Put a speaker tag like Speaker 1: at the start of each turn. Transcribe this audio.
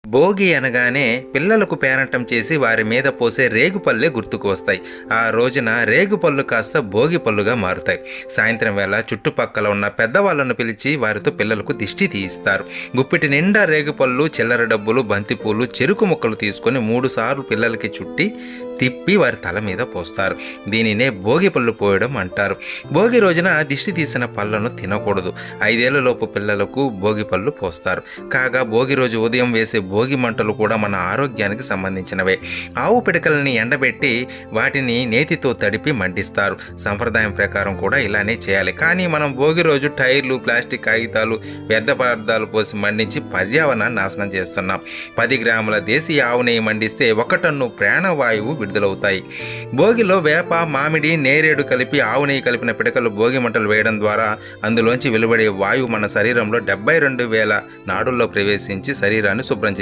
Speaker 1: భోగి అనగానే పిల్లలకు పేరంటం చేసి వారి మీద పోసే రేగుపళ్ళే గుర్తుకు వస్తాయి. ఆ రోజున రేగుపళ్ళు కాస్త భోగి పళ్ళుగా మారుతాయి. సాయంత్రం వేళ చుట్టుపక్కల ఉన్న పెద్దవాళ్ళను పిలిచి వారితో పిల్లలకు దిష్టి తీయిస్తారు. గుప్పిటి నిండా రేగుపళ్ళు, చిల్లర డబ్బులు, బంతిపూలు, చెరుకు ముక్కలు తీసుకొని 3 సార్లు పిల్లలకి చుట్టి తిప్పి వారి తల మీద పోస్తారు. దీనినే భోగి పళ్ళు పోయడం అంటారు. భోగి రోజున దిష్టి తీసిన పళ్ళను తినకూడదు. 5 ఏళ్లలోపు పిల్లలకు భోగి పళ్ళు పోస్తారు. కాగా భోగి రోజు ఉదయం వేసే భోగి మంటలు కూడా మన ఆరోగ్యానికి సంబంధించినవే. ఆవు పిడకలని ఎండబెట్టి వాటిని నేతితో తడిపి మండిస్తారు. సంప్రదాయం ప్రకారం కూడా ఇలానే చేయాలి. కానీ మనం భోగి రోజు టైర్లు, ప్లాస్టిక్ కాగితాలు, వ్యర్థ పదార్థాలు పోసి మండించి పర్యావరణాన్ని నాశనం చేస్తున్నాం. 10 గ్రాముల దేశీయ ఆవు నెయ్యి మండిస్తే 1 టన్ను ప్రాణవాయువు విడుదలవుతాయి. భోగిలో వేప, మామిడి, నేరేడు కలిపి ఆవు నెయ్యి కలిపిన పిడకలు భోగి మంటలు వేయడం ద్వారా అందులోంచి వెలువడే వాయువు మన శరీరంలో 72,000 నాడుల్లో ప్రవేశించి శరీరాన్ని శుభ్రం